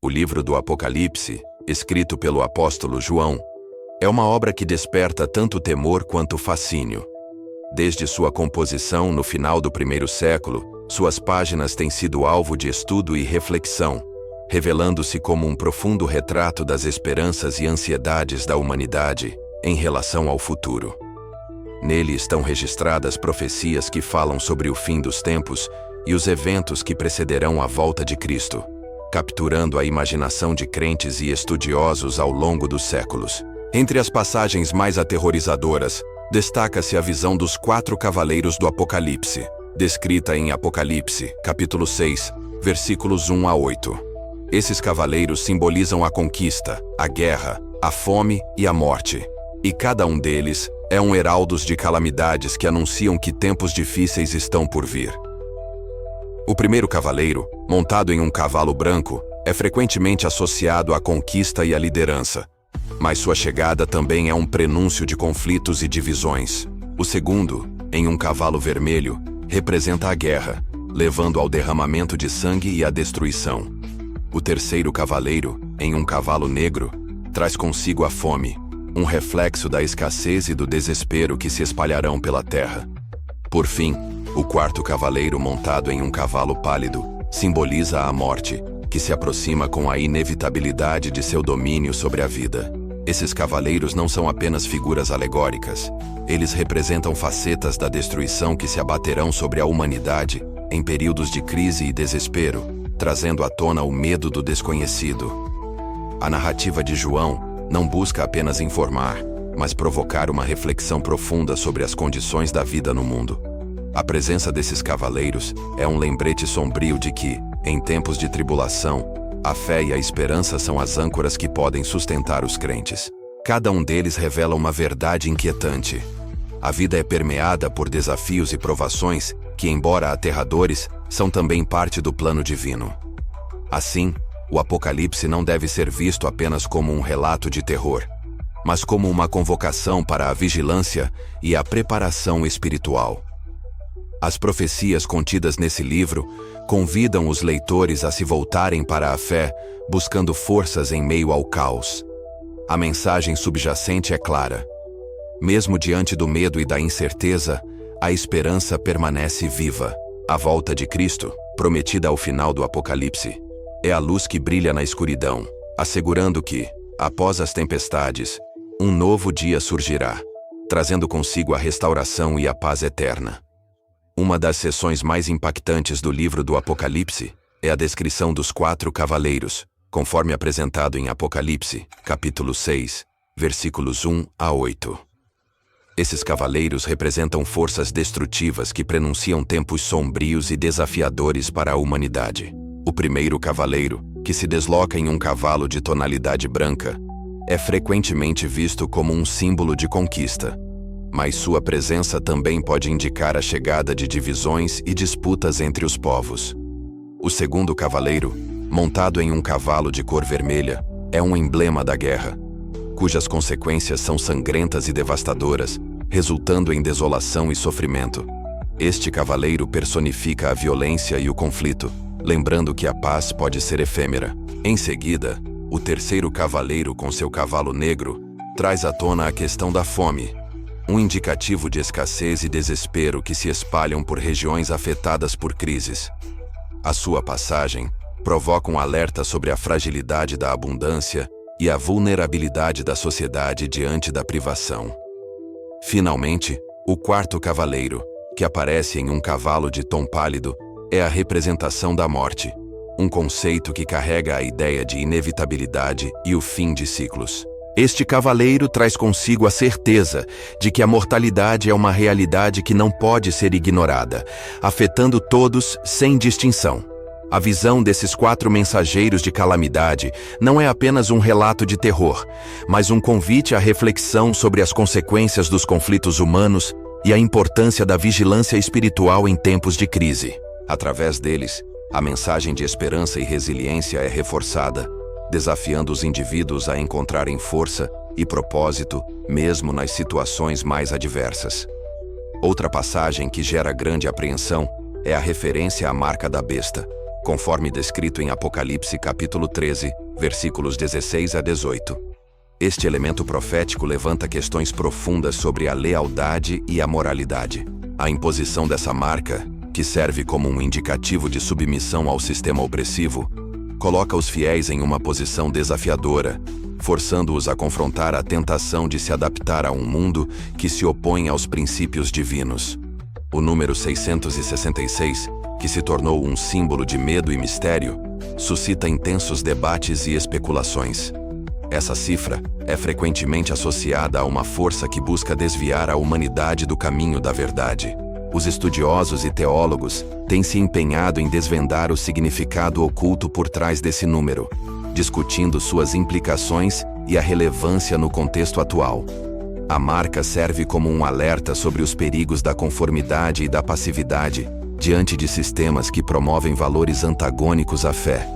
O livro do Apocalipse, escrito pelo apóstolo João, é uma obra que desperta tanto temor quanto fascínio. Desde sua composição no final do primeiro século, suas páginas têm sido alvo de estudo e reflexão, revelando-se como um profundo retrato das esperanças e ansiedades da humanidade em relação ao futuro. Nele estão registradas profecias que falam sobre o fim dos tempos e os eventos que precederão a volta de Cristo, capturando a imaginação de crentes e estudiosos ao longo dos séculos. Entre as passagens mais aterrorizadoras, destaca-se a visão dos 4 cavaleiros do Apocalipse, descrita em Apocalipse, capítulo 6, versículos 1 a 8. Esses cavaleiros simbolizam a conquista, a guerra, a fome e a morte. E cada um deles é um heraldos de calamidades que anunciam que tempos difíceis estão por vir. O primeiro cavaleiro, montado em um cavalo branco, é frequentemente associado à conquista e à liderança. Mas sua chegada também é um prenúncio de conflitos e divisões. O segundo, em um cavalo vermelho, representa a guerra, levando ao derramamento de sangue e à destruição. O terceiro cavaleiro, em um cavalo negro, traz consigo a fome, um reflexo da escassez e do desespero que se espalharão pela terra. Por fim, o quarto cavaleiro, montado em um cavalo pálido, simboliza a morte, que se aproxima com a inevitabilidade de seu domínio sobre a vida. Esses cavaleiros não são apenas figuras alegóricas. Eles representam facetas da destruição que se abaterão sobre a humanidade em períodos de crise e desespero, trazendo à tona o medo do desconhecido. A narrativa de João não busca apenas informar, mas provocar uma reflexão profunda sobre as condições da vida no mundo. A presença desses cavaleiros é um lembrete sombrio de que, em tempos de tribulação, a fé e a esperança são as âncoras que podem sustentar os crentes. Cada um deles revela uma verdade inquietante. A vida é permeada por desafios e provações que, embora aterradores, são também parte do plano divino. Assim, o Apocalipse não deve ser visto apenas como um relato de terror, mas como uma convocação para a vigilância e a preparação espiritual. As profecias contidas nesse livro convidam os leitores a se voltarem para a fé, buscando forças em meio ao caos. A mensagem subjacente é clara. Mesmo diante do medo e da incerteza, a esperança permanece viva. A volta de Cristo, prometida ao final do Apocalipse, é a luz que brilha na escuridão, assegurando que, após as tempestades, um novo dia surgirá, trazendo consigo a restauração e a paz eterna. Uma das seções mais impactantes do livro do Apocalipse é a descrição dos 4 cavaleiros, conforme apresentado em Apocalipse, capítulo 6, versículos 1 a 8. Esses cavaleiros representam forças destrutivas que prenunciam tempos sombrios e desafiadores para a humanidade. O primeiro cavaleiro, que se desloca em um cavalo de tonalidade branca, é frequentemente visto como um símbolo de conquista. Mas sua presença também pode indicar a chegada de divisões e disputas entre os povos. O segundo cavaleiro, montado em um cavalo de cor vermelha, é um emblema da guerra, cujas consequências são sangrentas e devastadoras, resultando em desolação e sofrimento. Este cavaleiro personifica a violência e o conflito, lembrando que a paz pode ser efêmera. Em seguida, o terceiro cavaleiro, com seu cavalo negro, traz à tona a questão da fome, um indicativo de escassez e desespero que se espalham por regiões afetadas por crises. A sua passagem provoca um alerta sobre a fragilidade da abundância e a vulnerabilidade da sociedade diante da privação. Finalmente, o quarto cavaleiro, que aparece em um cavalo de tom pálido, é a representação da morte, um conceito que carrega a ideia de inevitabilidade e o fim de ciclos. Este cavaleiro traz consigo a certeza de que a mortalidade é uma realidade que não pode ser ignorada, afetando todos sem distinção. A visão desses 4 mensageiros de calamidade não é apenas um relato de terror, mas um convite à reflexão sobre as consequências dos conflitos humanos e a importância da vigilância espiritual em tempos de crise. Através deles, a mensagem de esperança e resiliência é reforçada, desafiando os indivíduos a encontrarem força e propósito, mesmo nas situações mais adversas. Outra passagem que gera grande apreensão é a referência à marca da besta, conforme descrito em Apocalipse capítulo 13, versículos 16 a 18. Este elemento profético levanta questões profundas sobre a lealdade e a moralidade. A imposição dessa marca, que serve como um indicativo de submissão ao sistema opressivo, coloca os fiéis em uma posição desafiadora, forçando-os a confrontar a tentação de se adaptar a um mundo que se opõe aos princípios divinos. O número 666, que se tornou um símbolo de medo e mistério, suscita intensos debates e especulações. Essa cifra é frequentemente associada a uma força que busca desviar a humanidade do caminho da verdade. Os estudiosos e teólogos têm se empenhado em desvendar o significado oculto por trás desse número, discutindo suas implicações e a relevância no contexto atual. A marca serve como um alerta sobre os perigos da conformidade e da passividade diante de sistemas que promovem valores antagônicos à fé.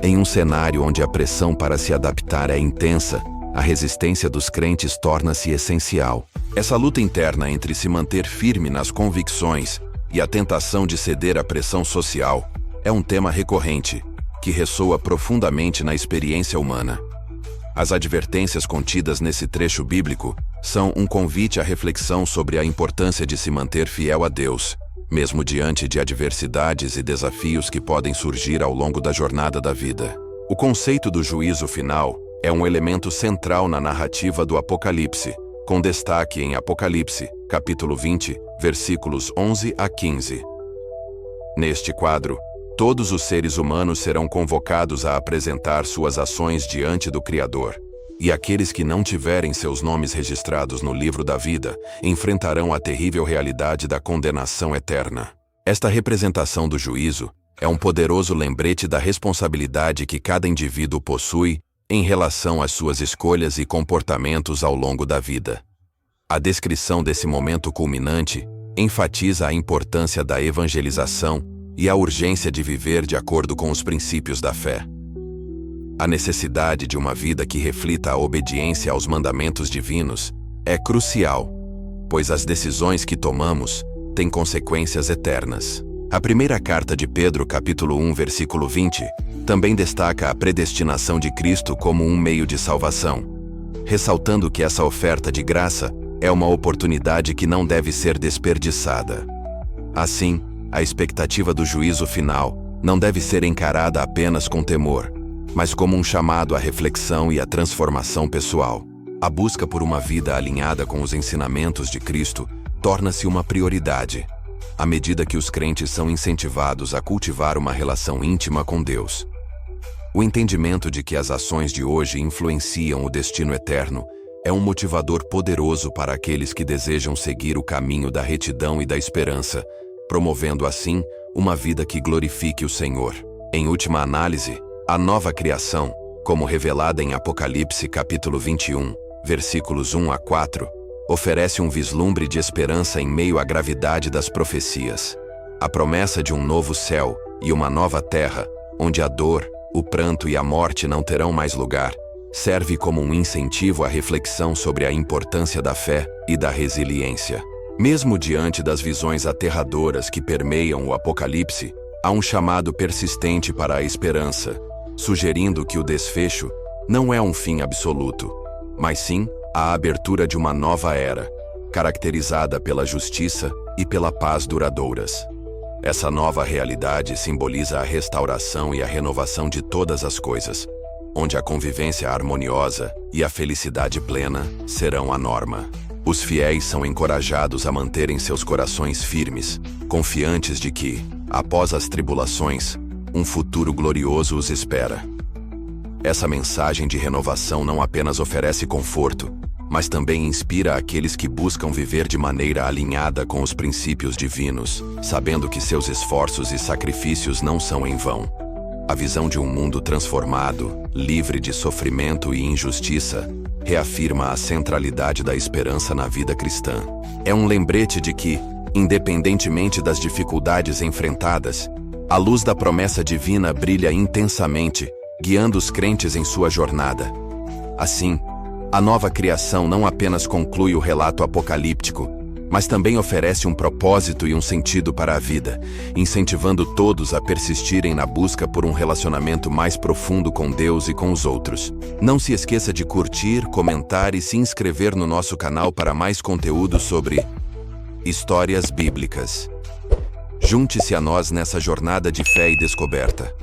Em um cenário onde a pressão para se adaptar é intensa, a resistência dos crentes torna-se essencial. Essa luta interna entre se manter firme nas convicções e a tentação de ceder à pressão social é um tema recorrente, que ressoa profundamente na experiência humana. As advertências contidas nesse trecho bíblico são um convite à reflexão sobre a importância de se manter fiel a Deus, mesmo diante de adversidades e desafios que podem surgir ao longo da jornada da vida. O conceito do juízo final é um elemento central na narrativa do Apocalipse, com destaque em Apocalipse, capítulo 20, versículos 11 a 15. Neste quadro, todos os seres humanos serão convocados a apresentar suas ações diante do Criador, e aqueles que não tiverem seus nomes registrados no livro da vida enfrentarão a terrível realidade da condenação eterna. Esta representação do juízo é um poderoso lembrete da responsabilidade que cada indivíduo possui em relação às suas escolhas e comportamentos ao longo da vida. A descrição desse momento culminante enfatiza a importância da evangelização e a urgência de viver de acordo com os princípios da fé. A necessidade de uma vida que reflita a obediência aos mandamentos divinos é crucial, pois as decisões que tomamos têm consequências eternas. A primeira carta de Pedro, capítulo 1, versículo 20, também destaca a predestinação de Cristo como um meio de salvação, ressaltando que essa oferta de graça é uma oportunidade que não deve ser desperdiçada. Assim, a expectativa do juízo final não deve ser encarada apenas com temor, mas como um chamado à reflexão e à transformação pessoal. A busca por uma vida alinhada com os ensinamentos de Cristo torna-se uma prioridade, à medida que os crentes são incentivados a cultivar uma relação íntima com Deus. O entendimento de que as ações de hoje influenciam o destino eterno é um motivador poderoso para aqueles que desejam seguir o caminho da retidão e da esperança, promovendo assim uma vida que glorifique o Senhor. Em última análise, a nova criação, como revelada em Apocalipse capítulo 21, versículos 1 a 4, oferece um vislumbre de esperança em meio à gravidade das profecias. A promessa de um novo céu e uma nova terra, onde a dor, o pranto e a morte não terão mais lugar, serve como um incentivo à reflexão sobre a importância da fé e da resiliência. Mesmo diante das visões aterradoras que permeiam o Apocalipse, há um chamado persistente para a esperança, sugerindo que o desfecho não é um fim absoluto, mas sim a abertura de uma nova era, caracterizada pela justiça e pela paz duradouras. Essa nova realidade simboliza a restauração e a renovação de todas as coisas, onde a convivência harmoniosa e a felicidade plena serão a norma. Os fiéis são encorajados a manterem seus corações firmes, confiantes de que, após as tribulações, um futuro glorioso os espera. Essa mensagem de renovação não apenas oferece conforto, mas também inspira aqueles que buscam viver de maneira alinhada com os princípios divinos, sabendo que seus esforços e sacrifícios não são em vão. A visão de um mundo transformado, livre de sofrimento e injustiça, reafirma a centralidade da esperança na vida cristã. É um lembrete de que, independentemente das dificuldades enfrentadas, a luz da promessa divina brilha intensamente, guiando os crentes em sua jornada. Assim, a nova criação não apenas conclui o relato apocalíptico, mas também oferece um propósito e um sentido para a vida, incentivando todos a persistirem na busca por um relacionamento mais profundo com Deus e com os outros. Não se esqueça de curtir, comentar e se inscrever no nosso canal para mais conteúdo sobre histórias bíblicas. Junte-se a nós nessa jornada de fé e descoberta.